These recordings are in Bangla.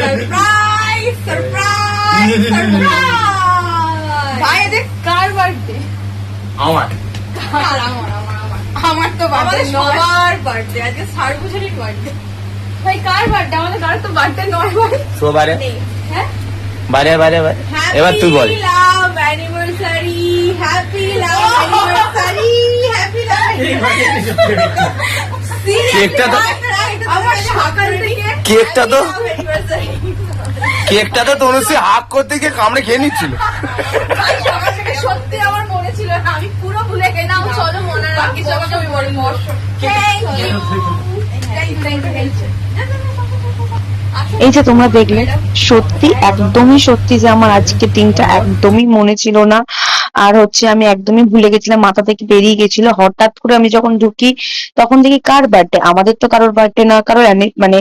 Surprise surprise surprise. ভাই এটা কার বার্থডে? আমার আমার তো বার্থডে সবার বার্থডে, আজকে সার্বজনীন বার্থডে। ভাই কার বার্থডে? আমাদের কার তো বার্থডে নয় ভাই। সবারে হ্যাঁ বারে বারে বারে এবার তুই বল। Happy love anniversary, happy love anniversary, happy love. কেকটা তো আমার সকাল থেকে কেকটা তো কেকটা তো তনুশ্রী হাক করতে গিয়ে কামড়ে খেয়ে নিচ্ছিল। ভাই সকাল থেকে সত্যি আমার মনে ছিল না, আমি পুরো ভুলে গেলাম। চলো মনে রাখি সবাই আমি বলি মশো। Thank you thank you. এই যে তোমরা দেখলে, সত্যি একদমই সত্যি যে আমার আজকের দিনটা একদমই মনে ছিল না। আর হচ্ছে আমি একদমই ভুলে গেছিলাম, মাথা থেকে বেরিয়ে গেছিল। হঠাৎ করে আমি যখন ঢুকি তখন দেখি কার বার্থডে? আমাদের তো কারোর বার্থডে না, কারোর মানে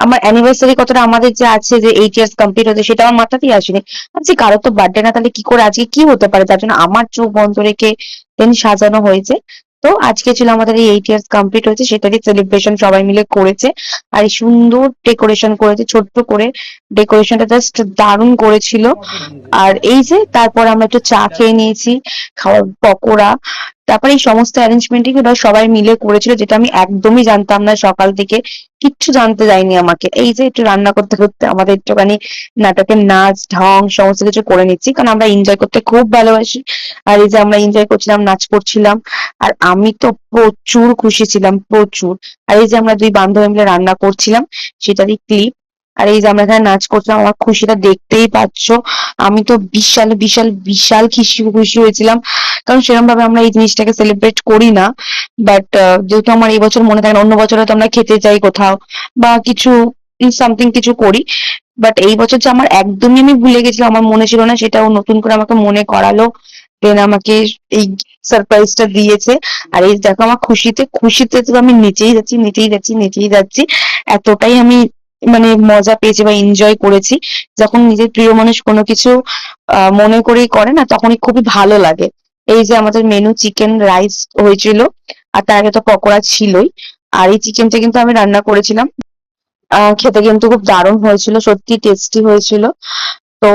আমার অ্যানিভার্সারি কতটা আমাদের যে আছে যে 8 ইয়ার্স কমপ্লিট হচ্ছে সেটা আমার মাথাতেই আসেনি। ভাবছি কারোর তো বার্থডে না, তাহলে কি করে আজকে কি হতে পারে? তার জন্য আমার চোখ বন্ধ রেখে দেন সাজানো হয়েছে। তো আজকে ছিল আমাদের এই 8 ইয়ার্স কমপ্লিট হয়েছে, সেটারই সেলিব্রেশন সবাই মিলে করেছে। আর এই সুন্দর ডেকোরেশন করেছে, ছোট্ট করে ডেকোরেশনটা জাস্ট দারুণ করেছিল। আর এই যে তারপর আমরা একটু চা খেয়ে নিয়েছি, খাওয়ার পকোড়া, তারপরে এই সমস্ত অ্যারেঞ্জমেন্টই ওরা সবাই মিলে করেছিল, যেটা আমি একদমই জানতাম না। সকাল থেকে কিচ্ছু জানতে যায়নি আমাকে। এই যে একটু রান্না করতে করতে আমাদের একটুখানি নাটকের নাচ ঢং সমস্ত কিছু করে নিচ্ছি, কারণ আমরা এনজয় করতে খুব ভালোবাসি। আর এই যে আমরা এনজয় করছিলাম, নাচ করছিলাম, আর আমি তো প্রচুর খুশি ছিলাম, প্রচুর। আর এই যে আমরা দুই বান্ধবী মিলে রান্না করছিলাম সেটারই ক্লিপ। আর এই যে আমরা এখানে নাচ করছিলাম, আমার খুশিটা দেখতেই পাচ্ছ। আমি তো বিশাল বিশাল বিশাল খুশি হয়েছিলাম, কারণ সেরকম ভাবে আমরা এই জিনিসটাকে সেলিব্রেট করি না। বাট যেহেতু আমার এই বছর মনে থাকে না, অন্য বছর তো আমরা খেতে যাই কোথাও বা কিছু সামথিং কিছু করি, বাট এই বছর যে আমার একদমই আমি ভুলে গেছিলাম, আমার মনে ছিল না, সেটাও নতুন করে আমাকে মনে করালো। দেন আমাকে এই সারপ্রাইজটা দিয়েছে। আর এই দেখো আমার খুশিতে খুশিতে তো আমি নিচেই যাচ্ছি। এতটাই আমি মানে মজা পেয়েছি বা এনজয় করেছি। যখন নিজের প্রিয় মানুষ কোনো কিছু মনে করেই করে না, তখনই খুবই ভালো লাগে। এই যে আমাদের মেনু চিকেন রাইস হয়েছিল, আর তার আগে তো পকোড়া ছিলই। আর এই চিকেনটা কিন্তু আমি রান্না করেছিলাম। খেতে কিন্তু খুব দারুণ হয়েছিল, সত্যি টেস্টি হয়েছিল। তো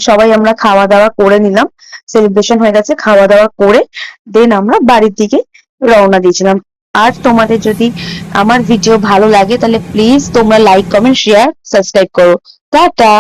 সবাই আমরা খাওয়া দাওয়া করে নিলাম, সেলিব্রেশন হয়ে গেছে। খাওয়া দাওয়া করে দেন আমরা বাড়ির দিকে রওনা দিয়েছিলাম। আর তোমাদের যদি আমার ভিডিও ভালো লাগে তাহলে প্লিজ তোমরা লাইক কমেন্ট শেয়ার সাবস্ক্রাইব করো। টাটা।